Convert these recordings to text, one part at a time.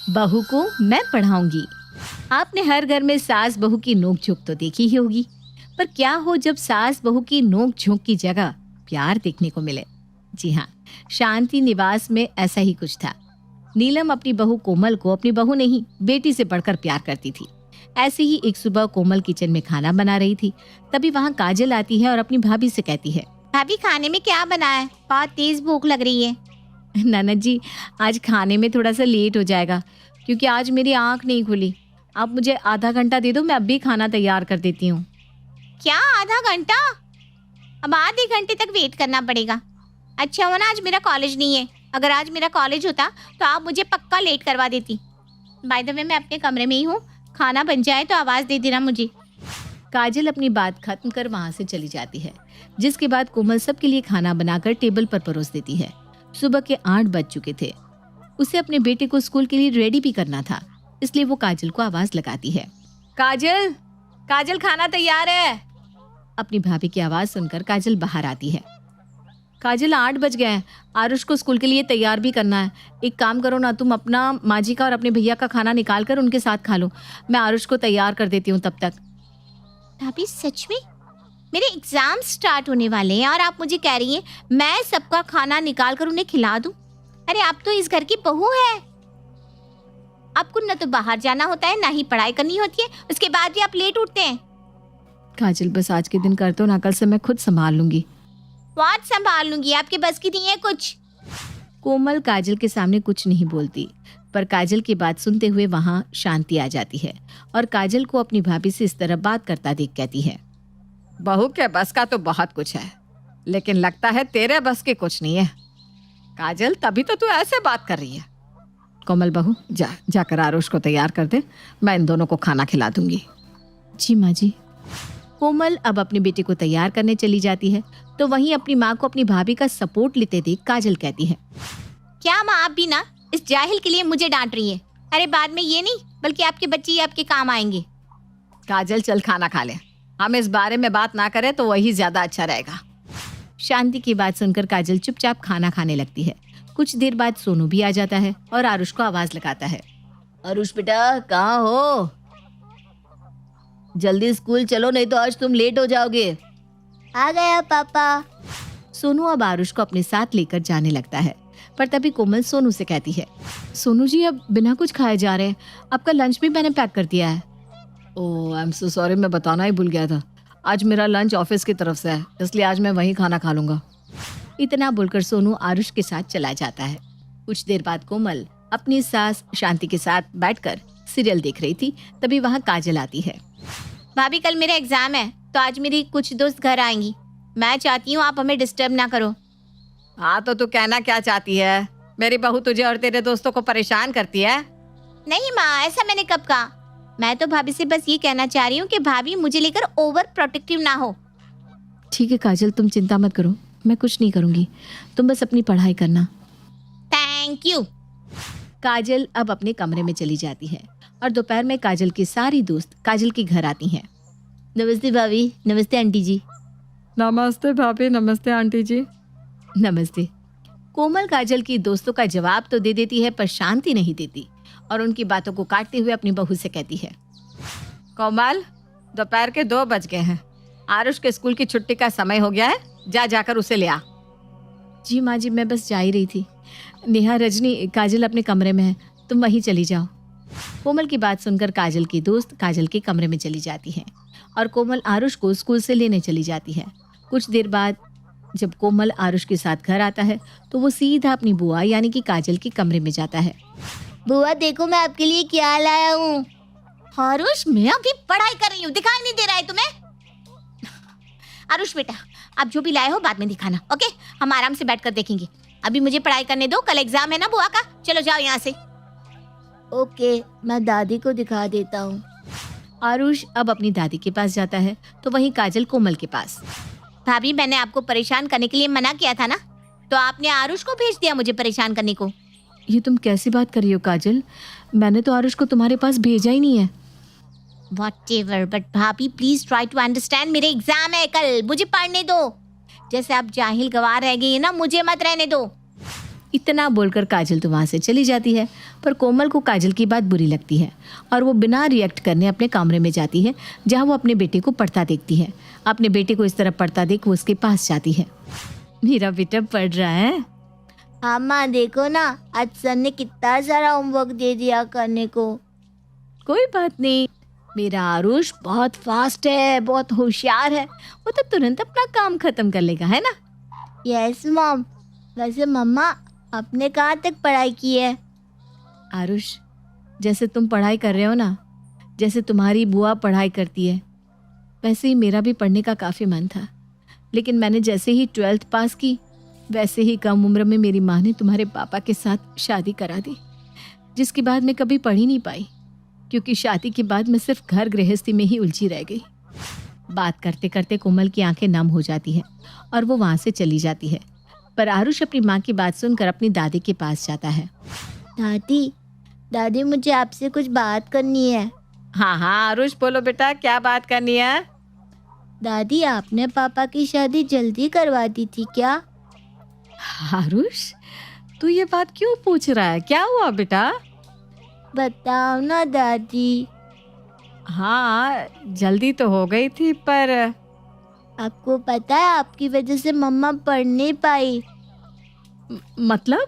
बहू को मैं पढ़ाऊंगी। आपने हर घर में सास बहू की नोक झोंक तो देखी ही होगी, पर क्या हो जब सास बहू की नोक झोंक की जगह प्यार देखने को मिले। जी हाँ, शांति निवास में ऐसा ही कुछ था। नीलम अपनी बहू कोमल को अपनी बहू नहीं बेटी से बढ़कर प्यार करती थी। ऐसे ही एक सुबह कोमल किचन में खाना बना रही थी, तभी वहाँ काजल आती है और अपनी भाभी से कहती है, भाभी खाने में क्या बना है? बहुत तेज भूख लग रही है। ननद जी, आज खाने में थोड़ा सा लेट हो जाएगा क्योंकि आज मेरी आँख नहीं खुली। आप मुझे आधा घंटा दे दो, मैं अभी खाना तैयार कर देती हूँ। क्या आधा घंटा? अब आधे घंटे तक वेट करना पड़ेगा। अच्छा हो ना आज मेरा कॉलेज नहीं है। अगर आज मेरा कॉलेज होता तो आप मुझे पक्का लेट करवा देती। बाय द वे मैं अपने कमरे में ही हूँ, खाना बन जाए तो आवाज़ दे देना मुझे। काजल अपनी बात खत्म कर वहाँ से चली जाती है, जिसके बाद कोमल सबके लिए खाना बनाकर टेबल पर परोस देती है। सुबह के 8 बज चुके थे। उसे अपने बेटे को स्कूल के लिए रेडी भी करना था, इसलिए वो काजल को आवाज लगाती है, काजल, काजल खाना तैयार है। अपनी भाभी की आवाज सुनकर काजल बाहर आती है। काजल 8 बज गए हैं, आरुष को स्कूल के लिए तैयार भी करना है। एक काम करो ना, तुम अपना माजी का और अपने भैया का खाना निकाल कर उनके साथ खा लो, मैं आरुष को तैयार कर देती हूँ तब तक। भाभी सच में? मेरे एग्जाम स्टार्ट होने वाले हैं और आप मुझे कह रही हैं मैं सबका खाना निकाल कर उन्हें खिला दूं? अरे आप तो इस घर की बहू है। आपको न तो बाहर जाना होता है, ना ही पढ़ाई करनी होती है, उसके बाद भी आप लेट उठते हैं। काजल बस आज के दिन कर दो ना, कल से मैं खुद संभाल लूंगी। व्हाट संभाल लूंगी? आपके बस की नहीं है कुछ। कोमल काजल के सामने कुछ नहीं बोलती, पर काजल की बात सुनते हुए वहाँ शांति आ जाती है और काजल को अपनी भाभी से इस तरह बात करता देख कहती है, बहू के बस का तो बहुत कुछ है, लेकिन लगता है तेरे बस के कुछ नहीं है। काजल तभी तो तू ऐसे बात कर रही है। कोमल बहू जाकर आरुष को तैयार कर दे, मैं इन दोनों को खाना खिला दूंगी। जी माँ जी। कोमल अब अपनी बेटी को तैयार करने चली जाती है, तो वहीं अपनी माँ को अपनी भाभी का सपोर्ट लेते देख काजल कहती है, क्या माँ आप भी ना इस जाहिल के लिए मुझे डांट रही है? अरे बाद में ये नहीं बल्कि आपके बच्चे ही आपके काम आएंगे। काजल चल खाना खा ले, हम इस बारे में बात ना करें तो वही ज्यादा अच्छा रहेगा। शांति की बात सुनकर काजल चुपचाप खाना खाने लगती है। कुछ देर बाद सोनू भी आ जाता है और आरुष को आवाज लगाता है, आरुष बेटा कहाँ हो? जल्दी स्कूल चलो, नहीं तो आज तुम लेट हो जाओगे। आ गया पापा। सोनू अब आरुष को अपने साथ लेकर जाने लगता है, पर तभी कोमल सोनू से कहती है, सोनू जी अब बिना कुछ खाए जा रहे हैं, आपका लंच भी मैंने पैक कर दिया है। ओह आई एम सो सॉरी, मैं बताना ही भूल गया था। आज मेरा लंच ऑफिस की तरफ से है, इसलिए आज मैं वहीं खाना खा लूंगा। इतना बोलकर सोनू आरुष के साथ चला जाता है। कुछ देर बाद कोमल अपनी सास शांति के साथ बैठकर सीरियल देख रही थी, तभी वहाँ काजल आती है। भाभी कल मेरा एग्जाम है तो आज मेरी कुछ दोस्त घर आएंगी। मैं चाहती हूँ आप हमें डिस्टर्ब ना करो। हाँ तो तू कहना क्या चाहती है? मेरी बहू तुझे और तेरे दोस्तों को परेशान करती है? नहीं माँ, ऐसा मैंने कब कहा। मैं तो भाभी से बस ये कहना चाह रही हूँ कि भाभी मुझे लेकर ओवर प्रोटेक्टिव ना हो। ठीक है काजल, तुम चिंता मत करो, मैं कुछ नहीं करूँगी, तुम बस अपनी पढ़ाई करना। Thank you. काजल अब अपने कमरे में चली जाती है और दोपहर में काजल की सारी दोस्त काजल के घर आती हैं। नमस्ते भाभी, नमस्ते आंटी जी। नमस्ते भाभी, नमस्ते आंटी जी। नमस्ते। कोमल काजल की दोस्तों का जवाब तो दे देती है, पर शांति नहीं देती और उनकी बातों को काटते हुए अपनी बहू से कहती है, कोमल दोपहर के 2 बज गए हैं, आरुष के स्कूल की छुट्टी का समय हो गया है, जाकर उसे ले आ। जी माँ जी, मैं बस जा ही रही थी। नेहा, रजनी, काजल अपने कमरे में है, तुम वहीं चली जाओ। कोमल की बात सुनकर काजल की दोस्त काजल के कमरे में चली जाती है और कोमल आरुष को स्कूल से लेने चली जाती है। कुछ देर बाद जब कोमल आरुष के साथ घर आता है तो वो सीधा अपनी बुआ यानी कि काजल के कमरे में जाता है। बुआ देखो मैं आपके लिए क्या लाया हूँ। आरुष मैं अभी पढ़ाई कर रही हूँ, दिखाई नहीं दे रहा है तुम्हें? आरुष बेटा आप जो भी लाए हो बाद में दिखाना, ओके? हम आराम से बैठकर देखेंगे, अभी मुझे पढ़ाई करने दो, कल एग्जाम है ना बुआ का। चलो जाओ यहाँ से। ओके, मैं दादी को दिखा देता हूँ। आरुष अब अपनी दादी के पास जाता है तो वहीं काजल कोमल के पास। भाभी मैंने आपको परेशान करने के लिए मना किया था ना, तो आपने आरुष को भेज दिया मुझे परेशान करने को। ये तुम कैसी बात कर रही हो काजल? मैंने तो आरुष को तुम्हारे पास भेजा ही नहीं है। Whatever, but भाभी प्लीज ट्राई टू अंडरस्टैंड, मेरे एग्जाम है कल, मुझे पढ़ने दो। जैसे आप जाहिल गवार रह गई है ना, मुझे मत रहने दो। इतना बोलकर काजल तो वहाँ से चली जाती है। पर कोमल को काजल की बात बुरी लगती है और वो बिना रिएक्ट करने अपने कमरे में जाती है, जहाँ वो अपने बेटे को पढ़ता देखती है। अपने बेटे को इस तरह पढ़ता देख वो उसके पास जाती है। मेरा बेटा पढ़ रहा है। हाँ माँ, देखो ना, आज सर ने कितना सारा होमवर्क दे दिया करने को। कोई बात नहीं, मेरा आरुष बहुत फास्ट है, बहुत होशियार है, वो तो तुरंत अपना काम खत्म कर लेगा, है ना। Yes mom. वैसे मम्मा, आपने कहाँ तक पढ़ाई की है? आरुष, जैसे तुम पढ़ाई कर रहे हो ना, जैसे तुम्हारी बुआ पढ़ाई करती है, वैसे ही मेरा भी पढ़ने का काफ़ी मन था। लेकिन मैंने जैसे ही 12th पास की, वैसे ही कम उम्र में मेरी माँ ने तुम्हारे पापा के साथ शादी करा दी, जिसके बाद मैं कभी पढ़ ही नहीं पाई, क्योंकि शादी के बाद मैं सिर्फ घर गृहस्थी में ही उलझी रह गई। बात करते करते कोमल की आंखें नम हो जाती हैं और वो वहाँ से चली जाती है। पर आरुष अपनी माँ की बात सुनकर अपनी दादी के पास जाता है। दादी, दादी मुझे आपसे कुछ बात करनी है। हाँ हाँ आरुष, बोलो बेटा, क्या बात करनी है। दादी, आपने पापा की शादी जल्दी करवा दी थी क्या? आरुष, तू ये बात क्यों पूछ रहा है? क्या हुआ बेटा? बताओ ना दादी। हाँ, जल्दी तो हो गई थी, पर आपको पता है, आपकी वजह से मम्मा पढ़ नहीं पाई। मतलब?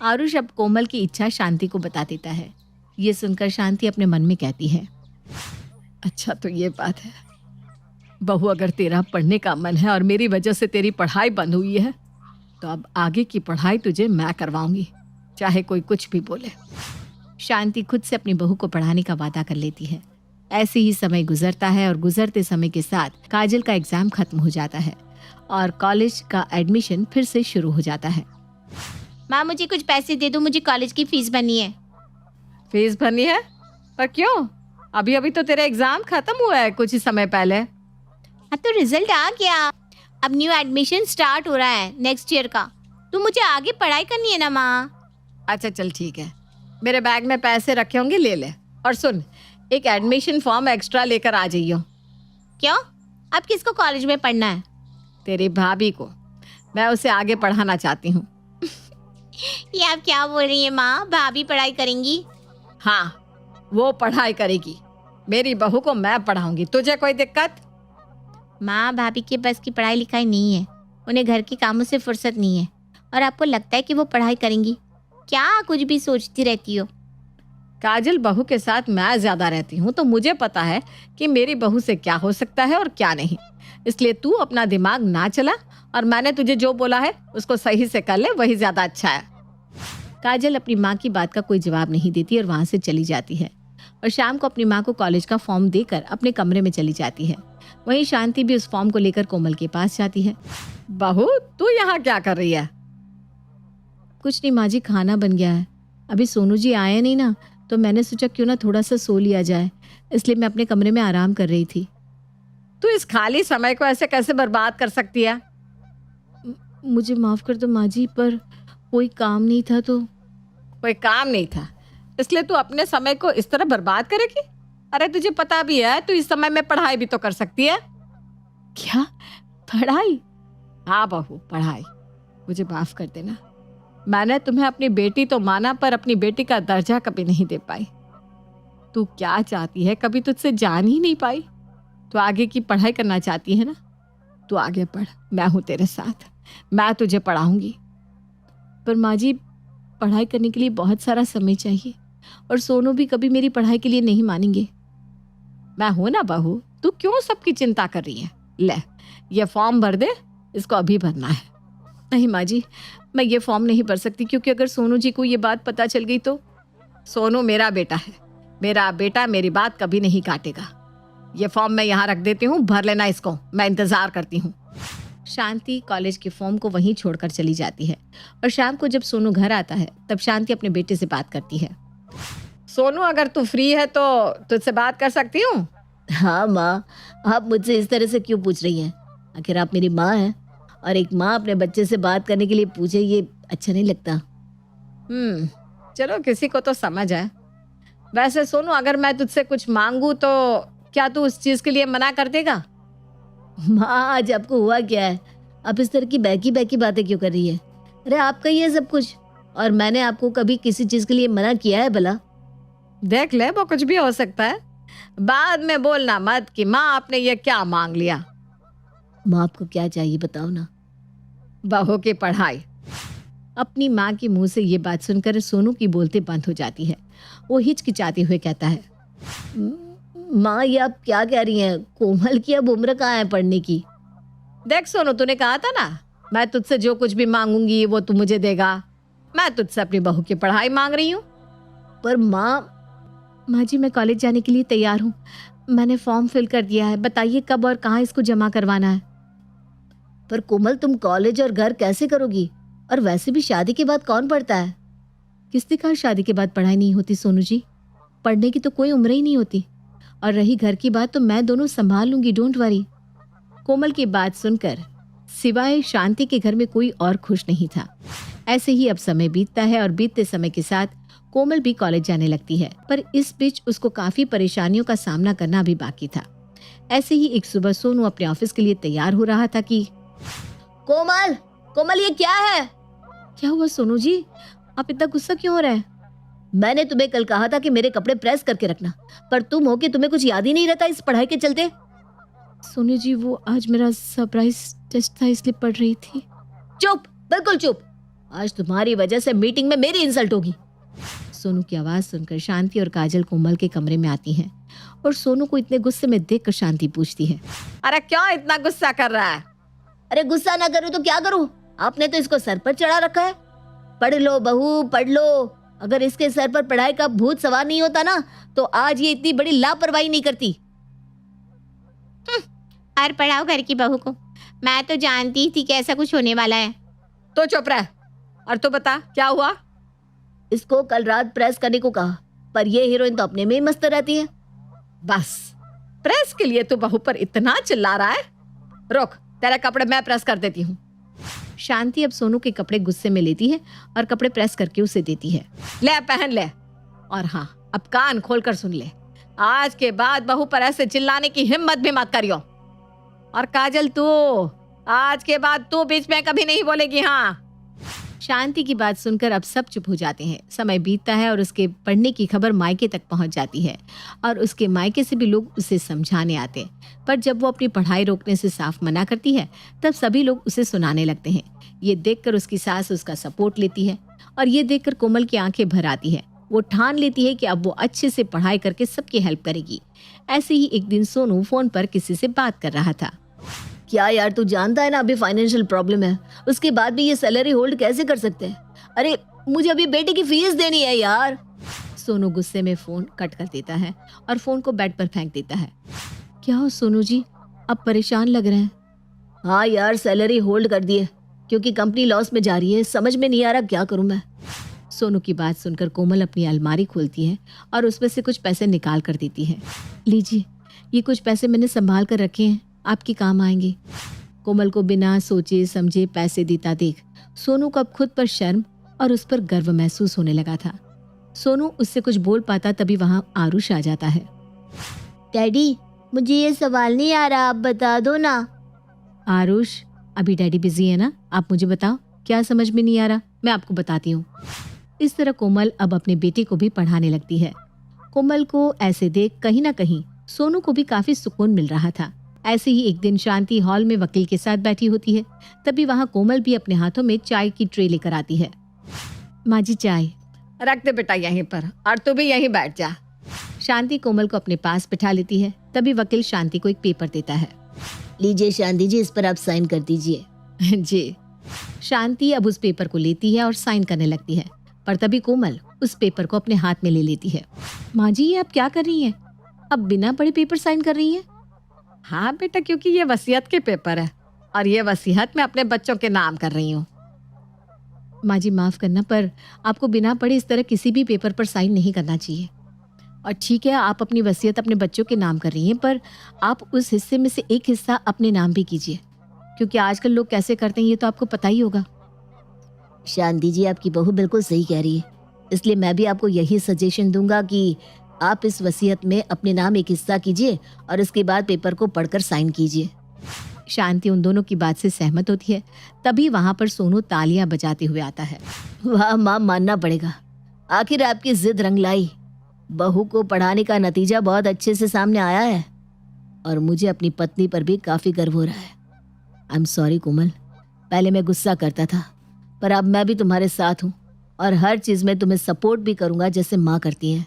आरुष अब कोमल की इच्छा शांति को बता देता है। ये सुनकर शांति अपने मन में कहती है, अच्छा तो ये बात है बहू, अगर तेरा पढ़ने का मन है और मेरी वजह से तेरी पढ़ाई बंद हुई है, तो अब आगे की पढ़ाई तुझे मैं करवाऊंगी, चाहे कोई कुछ भी बोले। शांति खुद से अपनी बहू को पढ़ाने का वादा कर लेती है। ऐसे ही समय गुजरता है और गुजरते समय के साथ काजल का एग्जाम खत्म हो जाता है और कॉलेज का एडमिशन फिर से शुरू हो जाता है। माँ, मुझे कुछ पैसे दे दो, मुझे कॉलेज की फीस भरनी है। फीस भरनी है? पर क्यों? अभी अभी तो तेरा एग्जाम खत्म हुआ है कुछ ही समय पहले। हाँ, तो रिजल्ट आ गया, अब न्यू एडमिशन स्टार्ट हो रहा है नेक्स्ट ईयर का, तो मुझे आगे पढ़ाई करनी है ना माँ। अच्छा चल ठीक है, मेरे बैग में पैसे रखे होंगे, ले ले। और सुन, एक एडमिशन फॉर्म एक्स्ट्रा लेकर आ जाइयो। क्यों? अब किसको कॉलेज में पढ़ना है? तेरी भाभी को, मैं उसे आगे पढ़ाना चाहती हूँ। ये आप क्या बोल रही हैं माँ? भाभी पढ़ाई करेंगी? हाँ, वो पढ़ाई करेगी, मेरी बहू को मैं पढ़ाऊंगी। तुझे कोई दिक्कत? माँ, भाभी के बस की पढ़ाई लिखाई नहीं है, उन्हें घर के कामों से फुर्सत नहीं है, और आपको लगता है कि वो पढ़ाई करेंगी? क्या कुछ भी सोचती रहती हो? काजल, बहू के साथ मैं ज्यादा रहती हूँ, तो मुझे पता है कि मेरी बहू से क्या हो सकता है और क्या नहीं। इसलिए तू अपना दिमाग ना चला और मैंने तुझे जो बोला है उसको सही से कर ले, वही ज्यादा अच्छा है। काजल अपनी माँ की बात का कोई जवाब नहीं देती और वहाँ से चली जाती है और शाम को अपनी माँ को कॉलेज का फॉर्म देकर अपने कमरे में चली जाती है। वहीं शांति भी उस फॉर्म को लेकर कोमल के पास जाती है। बहू, तू यहाँ क्या कर रही है? कुछ नहीं माँ जी, खाना बन गया है, अभी सोनू जी आए नहीं ना, तो मैंने सोचा क्यों ना थोड़ा सा सो लिया जाए, इसलिए मैं अपने कमरे में आराम कर रही थी। तू इस खाली समय को ऐसे कैसे बर्बाद कर सकती है? मुझे माफ कर दो माँ जी, पर कोई काम नहीं था तो। कोई काम नहीं था इसलिए तू अपने समय को इस तरह बर्बाद करेगी? अरे तुझे पता भी है तू इस समय में पढ़ाई भी तो कर सकती है। क्या पढ़ाई? हाँ बहू, पढ़ाई। मुझे माफ कर देना, मैंने तुम्हें अपनी बेटी तो माना, पर अपनी बेटी का दर्जा कभी नहीं दे पाई। तू क्या चाहती है कभी तुझसे जान ही नहीं पाई। तू आगे की पढ़ाई करना चाहती है ना, तू आगे पढ़, मैं हूं तेरे साथ, मैं तुझे पढ़ाऊंगी। पर माँ जी, पढ़ाई करने के लिए बहुत सारा समय चाहिए और सोनू भी कभी मेरी पढ़ाई के लिए नहीं मानेंगे। मैं हूं ना बहू, तू क्यों सबकी चिंता कर रही है? ले, ये फॉर्म भर दे, इसको अभी भरना है। नहीं माँ जी, मैं ये फॉर्म नहीं भर सकती, क्योंकि अगर सोनू जी को ये बात पता चल गई तो। सोनू मेरा बेटा है, मेरा बेटा मेरी बात कभी नहीं काटेगा। ये फॉर्म मैं यहाँ रख देती हूँ, भर लेना इसको, मैं इंतजार करती हूँ। शांति कॉलेज के फॉर्म को वहीं छोड़कर चली जाती है और शाम को जब सोनू घर आता है तब शांति अपने बेटे से बात करती है। सोनू, अगर तू फ्री है तो तुझसे बात कर सकती हूँ? हाँ माँ, आप मुझसे इस तरह से क्यों पूछ रही हैं? आखिर आप मेरी माँ हैं और एक माँ अपने बच्चे से बात करने के लिए पूछे, ये अच्छा नहीं लगता। चलो, किसी को तो समझ है। वैसे सोनू, अगर मैं तुझसे कुछ मांगू तो क्या तू उस चीज के लिए मना कर देगा? माँ, आज आपको हुआ क्या है? आप इस तरह की बैकी बैकी बातें क्यों कर रही है? अरे आपका ये सब कुछ, और मैंने आपको कभी किसी चीज के लिए मना किया है भला? देख ले, वो कुछ भी हो सकता है। बाद में बोलना मत कि माँ आपने ये क्या मांग लिया। माँ आपको क्या चाहिए बताओ ना। बहू की पढ़ाई। अपनी माँ के मुंह से ये बात सुनकर सोनू की बोलते बंद हो जाती है। वो हिचकिचाते हुए कहता है, माँ ये आप क्या कह रही हैं? कोमल की अब उम्र कहाँ है पढ़ने की? देख सोनू, तूने कहा था ना मैं तुझसे जो कुछ भी मांगूंगी वो तू मुझे देगा। मैं तुझसे अपनी बहू की पढ़ाई मांग रही हूँ। पर माँ जी मैं कॉलेज जाने के लिए तैयार हूँ। मैंने फॉर्म फिल कर दिया है। बताइए कब और कहाँ इसको जमा करवाना है। पर कोमल तुम कॉलेज और घर कैसे करोगी? और वैसे भी शादी के बाद कौन पढ़ता है? किसने कहा शादी के बाद पढ़ाई नहीं होती सोनू जी? पढ़ने की तो कोई उम्र ही नहीं होती। और रही घर की बात तो मैं दोनों संभाल लूंगी, डोंट वरी। कोमल की बात सुनकर सिवाय शांति के घर में कोई और खुश नहीं था। ऐसे ही अब समय बीतता है और बीतते समय के साथ कोमल भी कॉलेज जाने लगती है। पर इस बीच उसको काफी परेशानियों का सामना करना भी बाकी था। ऐसे ही एक सुबह सोनू अपने ऑफिस के लिए तैयार हो रहा था कि कोमल, कोमल ये क्या है? क्या हुआ सोनू जी, आप इतना गुस्सा क्यों हो रहे हैं? मैंने तुम्हें कल कहा था कि मेरे कपड़े प्रेस करके रखना, पर तुम हो कि तुम्हें कुछ याद ही नहीं रहता इस पढ़ाई के चलते। सोनू जी वो आज मेरा सरप्राइज टेस्ट था इसलिए पढ़ रही थी। चुप, बिल्कुल चुप। आज तुम्हारी वजह से मीटिंग में मेरी इंसल्ट होगी। सोनू की आवाज सुनकर शांति और काजल कोमल के कमरे में आती हैं और सोनू को इतने गुस्से में देखकर शांति पूछती है, अरे क्यों इतना गुस्सा कर रहा है? अरे गुस्सा ना करूं तो क्या करूं? आपने तो इसको सर पर चढ़ा रखा है। पढ़ लो बहू, पढ़ लो। अगर इसके सर पर पढ़ाई का भूत सवार नहीं होता ना तो आज ये इतनी बड़ी लापरवाही नहीं करती। और पढ़ाओ घर की बहू को। मैं तो जानती थी कि ऐसा कुछ होने वाला है। तो चुप रह और तू बता क्या हुआ? इसको कल रात प्रेस करने को कहा, पर ये हीरोइन तो अपने में ही मस्त रहती है। बस प्रेस के लिए तू बहू पर इतना चिल्ला रहा है? रुक, तेरे कपड़े मैं प्रेस कर देती हूँ। शांति अब सोनू के कपड़े गुस्से में लेती है और कपड़े प्रेस करके उसे देती है। ले पहन ले। और हाँ, अब कान खोलकर सुन ले, आज के बाद बहू पर ऐसे चिल्लाने की हिम्मत भी मत करियो। और काजल तू, आज के बाद तू बीच में कभी नहीं बोलेगी। हाँ। शांति की बात सुनकर अब सब चुप हो जाते हैं। समय बीतता है और उसके पढ़ने की खबर मायके तक पहुंच जाती है और उसके मायके से भी लोग उसे समझाने आते हैं। पर जब वो अपनी पढ़ाई रोकने से साफ मना करती है तब सभी लोग उसे सुनाने लगते हैं। ये देखकर उसकी सास उसका सपोर्ट लेती है और ये देखकर कोमल की आंखें भर आती है। वो ठान लेती है कि अब वो अच्छे से पढ़ाई करके सबकी हेल्प करेगी। ऐसे ही एक दिन सोनू फोन पर किसी से बात कर रहा था। क्या यार, तू जानता है ना अभी फाइनेंशियल प्रॉब्लम है, उसके बाद भी ये सैलरी होल्ड कैसे कर सकते हैं? अरे मुझे अभी बेटे की फीस देनी है यार। सोनू गुस्से में फोन कट कर देता है और फोन को बेड पर फेंक देता है। क्या हो सोनू जी, अब परेशान लग रहे हैं? हाँ यार, सैलरी होल्ड कर दी है क्योंकि कंपनी लॉस में जा रही है। समझ में नहीं आ रहा क्या करूं मैं। सोनू की बात सुनकर कोमल अपनी अलमारी खोलती है और उसमें से कुछ पैसे निकाल कर देती है। लीजिए, ये कुछ पैसे मैंने संभाल कर रखे हैं, आपके काम आएंगे। कोमल को बिना सोचे समझे पैसे देता देख सोनू को अब खुद पर शर्म और उस पर गर्व महसूस होने लगा था। सोनू उससे कुछ बोल पाता तभी वहां आरुष आ जाता है। डैडी, मुझे ये सवाल नहीं आ रहा, आप बता दो ना। आरुष, अभी डैडी बिजी है ना, आप मुझे बताओ क्या समझ में नहीं आ रहा, मैं आपको बताती हूँ। इस तरह कोमल अब अपने बेटे को भी पढ़ाने लगती है। कोमल को ऐसे देख कहीं ना कहीं सोनू को भी काफी सुकून मिल रहा था। ऐसे ही एक दिन शांति हॉल में वकील के साथ बैठी होती है। तभी वहां कोमल भी अपने हाथों में चाय की ट्रे लेकर आती है। माँ जी चाय रख दे बेटा यहीं पर, और तू भी यहीं बैठ जा। शांति कोमल को अपने पास बिठा लेती है। तभी वकील शांति को एक पेपर देता है। लीजिए शांति जी, इस पर आप साइन कर दीजिए। जी। शांति अब उस पेपर को लेती है और साइन करने लगती है, पर तभी कोमल उस पेपर को अपने हाथ में ले लेती है। माँ जी ये आप क्या कर रही हैं? अब बिना पढ़े पेपर साइन कर रही हैं? हाँ बेटा, क्योंकि ये वसीयत के पेपर है और ये वसीयत मैं अपने बच्चों के नाम कर रही हूँ। माँ जी माफ करना, पर आपको बिना पढ़े इस तरह किसी भी पेपर पर साइन नहीं करना चाहिए। और ठीक है, आप अपनी वसीयत अपने बच्चों के नाम कर रही हैं, पर आप उस हिस्से में से एक हिस्सा अपने नाम भी कीजिए, क्योंकि आजकल लोग कैसे करते हैं ये तो आपको पता ही होगा। शांति जी, आपकी बहू बिल्कुल सही कह रही है, इसलिए मैं भी आपको यही सजेशन दूंगा कि आप इस वसीयत में अपने नाम एक हिस्सा कीजिए और उसके बाद पेपर को पढ़कर साइन कीजिए। शांति उन दोनों की बात से सहमत होती है। तभी वहां पर सोनू तालियां बजाते हुए आता है। वाह माँ, मानना पड़ेगा, आखिर आपकी जिद रंग लाई। बहू को पढ़ाने का नतीजा बहुत अच्छे से सामने आया है और मुझे अपनी पत्नी पर भी काफी गर्व हो रहा है। आई एम सॉरी कोमल, पहले मैं गुस्सा करता था, पर अब मैं भी तुम्हारे साथ हूँ और हर चीज में तुम्हें सपोर्ट भी करूंगा जैसे माँ करती है।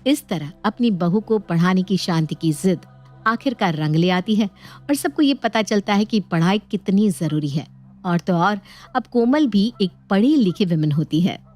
इस तरह अपनी बहू को पढ़ाने की शांति की जिद आखिरकार रंग ले आती है और सबको ये पता चलता है कि पढ़ाई कितनी जरूरी है। और तो और अब कोमल भी एक पढ़ी लिखी विमेन होती है।